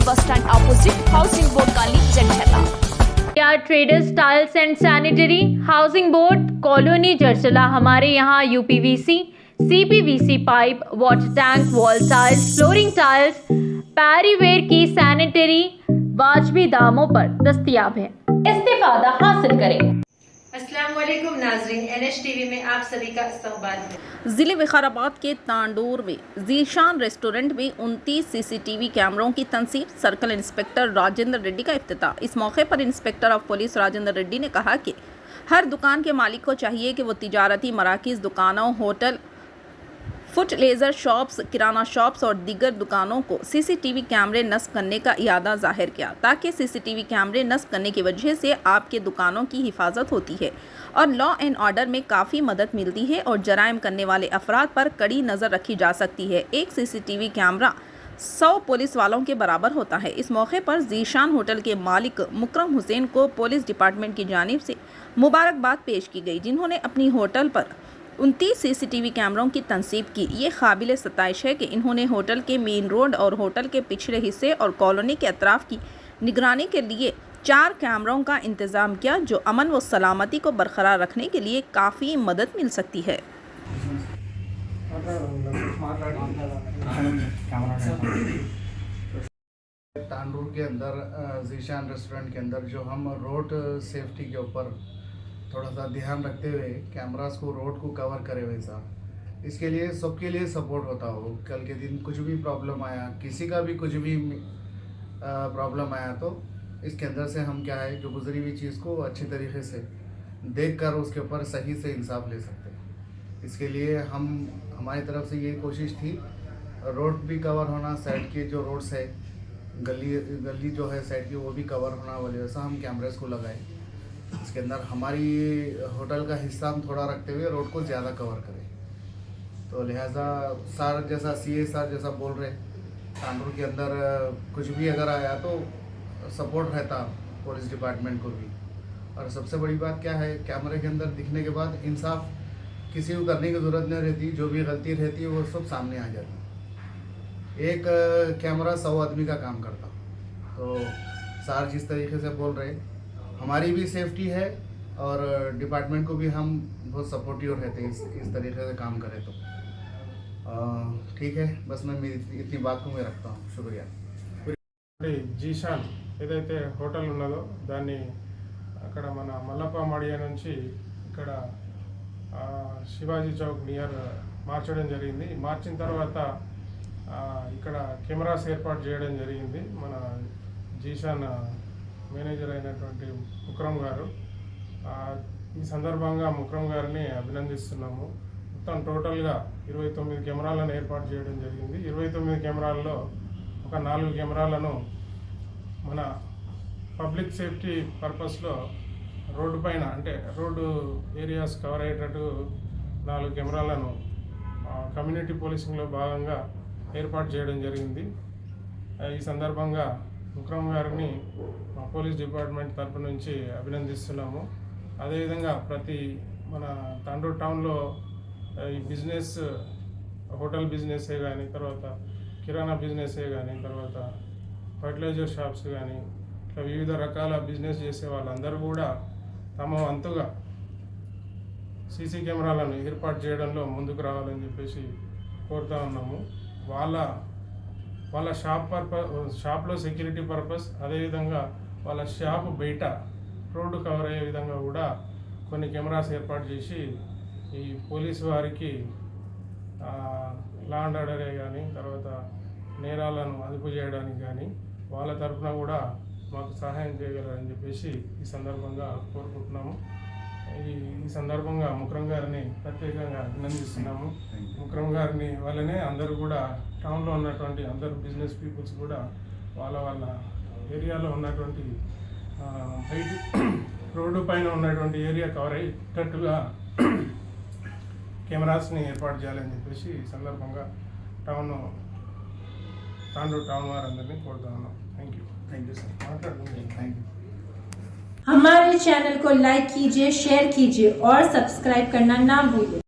बस stand opposite housing board colony जगहला। Traders tiles and sanitary housing board colony जरचला। हमारे यहाँ UPVC, CPVC pipe, water tank, wall tiles, flooring tiles, Parryware की sanitary वाजबी दामों पर दस्तयाब है। इस्तेफादा हासिल करें। अस्सलाम वालेकुम नाज़रीन, NH टीवी में आप सभी का इस्तकबाल है। ज़िले विकाराबाद के तांडोर में ज़ीशान रेस्टोरेंट में 29 CCTV कैमरों की तनसीब। सर्कल इंस्पेक्टर राजेंद्र रेड्डी का इफ्तिताह। इस मौके पर inspector of police Rajendra Reddy ने कहा कि हर दुकान के मालिक को चाहिए कि वो तिजारती मराकिज़, दुकानों, होटल, फुट लेज़र शॉप्स, किराना शॉप्स और दीगर दुकानों को CCTV कैमरे नस्ब करने का इरादा जाहिर किया, ताकि CCTV कैमरे नस्ब करने की वजह से आपके दुकानों की हिफाजत होती है और लॉ एंड ऑर्डर में काफ़ी मदद मिलती है और जराइम करने वाले अफराद पर कड़ी नज़र रखी जा सकती है। एक CCTV कैमरा 100 पुलिस वालों के बराबर होता है। इस मौके पर ज़ीशान होटल के मालिक मुकरम हुसैन को पुलिस डिपार्टमेंट की जानिब से मुबारकबाद पेश की गई, जिन्होंने अपनी होटल पर 29 CCTV कैमरों की तनसीब की। ये काबिल सताइश है कि इन्होंने होटल के मेन रोड और होटल के पिछले हिस्से और कॉलोनी के अतराफ की निगरानी के लिए 4 कैमरों का इंतज़ाम किया, जो अमन व सलामती को बरकरार रखने के लिए काफ़ी मदद मिल सकती है। तांडूर के अंदर ज़ीशान रेस्टोरेंट के अंदर जो हम रोड सेफ्टी के ऊपर थोड़ा सा ध्यान रखते हुए कैमरास को रोड को कवर करे वैसा, इसके लिए सबके लिए सपोर्ट होता हो। कल के दिन कुछ भी प्रॉब्लम आया, किसी का भी कुछ भी प्रॉब्लम आया, तो इसके अंदर से हम क्या है जो गुजरी हुई चीज़ को अच्छी तरीके से देख कर उसके ऊपर सही से इंसाफ ले सकते हैं। इसके लिए हमारी तरफ से ये कोशिश थी, रोड भी कवर होना, साइड के जो रोड्स है, गली जो है साइड की, वो भी कवर होना वाले वैसा हम कैमरेस को लगाए। इसके अंदर हमारी होटल का हिस्सा हम थोड़ा रखते हुए रोड को ज़्यादा कवर करें, तो लिहाजा सर जैसा CA सर जैसा बोल रहे, तांडूर के अंदर कुछ भी अगर आया तो सपोर्ट रहता पुलिस डिपार्टमेंट को भी। और सबसे बड़ी बात क्या है, कैमरे के अंदर दिखने के बाद इंसाफ किसी को करने की ज़रूरत नहीं रहती, जो भी गलती रहती है वो सब सामने आ जाती। एक कैमरा 100 आदमी का काम करता। तो सर जिस तरीके से बोल रहे, हमारी भी सेफ्टी है और डिपार्टमेंट को भी हम बहुत सपोर्टिव रहते हैं इस तरीके से काम करें तो। ठीक है, बस मैं मेरी इतनी बात को मैं रखता हूँ। शुक्रिया। జీషాన్ ఏదైతే హోటల్ ఉన్నదో దాన్ని అక్కడ మన మల్లప్ప మడియా నుంచి ఇక్కడ శివాజీ చౌక్ నియర్ మార్చడం జరిగింది. మార్చిన తర్వాత ఇక్కడ కెమెరాస్ ఏర్పాటు చేయడం జరిగింది. మన జీషాన్ మేనేజర్ అయినటువంటి ముక్రమ్ గారు, ఈ సందర్భంగా ముక్రమ్ గారిని అభినందిస్తున్నాము. మొత్తం టోటల్గా 29 కెమెరాలను ఏర్పాటు చేయడం జరిగింది. 29 కెమెరాల్లో ఒక 4 కెమెరాలను మన పబ్లిక్ సేఫ్టీ పర్పస్లో రోడ్డు పైన, అంటే రోడ్డు ఏరియాస్ కవర్ అయ్యేటట్టు 4 కెమెరాలను కమ్యూనిటీ పోలీసింగ్లో భాగంగా ఏర్పాటు చేయడం జరిగింది. ఈ సందర్భంగా ముక్రమ్ గారిని మా పోలీస్ డిపార్ట్మెంట్ తరపు నుంచి అభినందిస్తున్నాము. అదేవిధంగా ప్రతి మన తాండూర్ టౌన్లో ఈ బిజినెస్, హోటల్ బిజినెసే కానీ, తర్వాత కిరాణా బిజినెసే కానీ, తర్వాత ఫర్టిలైజర్ షాప్స్ కానీ, ఇట్లా వివిధ రకాల బిజినెస్ చేసే వాళ్ళందరూ కూడా తమ వంతుగా CC కెమెరాలను ఏర్పాటు చేయడంలో ముందుకు రావాలని చెప్పేసి కోరుతా ఉన్నాము. వాళ్ళ షాప్లో సెక్యూరిటీ పర్పస్, అదేవిధంగా వాళ్ళ షాప్ బయట రోడ్డు కవర్ అయ్యే విధంగా కూడా కొన్ని కెమెరాస్ ఏర్పాటు చేసి ఈ పోలీసు వారికి లా అండ్ ఆర్డరే కానీ, తర్వాత నేరాలను అదుపు చేయడానికి కానీ వాళ్ళ తరఫున కూడా మాకు సహాయం చేయగలరని చెప్పేసి ఈ సందర్భంగా కోరుకుంటున్నాము. ఈ సందర్భంగా ముక్రమ్ గారిని ప్రత్యేకంగా అభినందిస్తున్నాము. ముక్రమ్ గారిని వల్లనే అందరూ కూడా, టౌన్లో ఉన్నటువంటి అందరు బిజినెస్ పీపుల్స్ కూడా వాళ్ళ ఏరియాలో ఉన్నటువంటి బయట రోడ్డు పైన ఉన్నటువంటి ఏరియా కవర్ అయ్యేటట్టుగా కెమెరాస్ని ఏర్పాటు చేయాలని చెప్పేసి ఈ సందర్భంగా तांडूर टाउन वारंदरिनी कोरता हूं। Thank you sir. Thank you. हमारे चैनल को लाइक कीजिए, शेयर कीजिए और सब्सक्राइब करना ना भूलिए।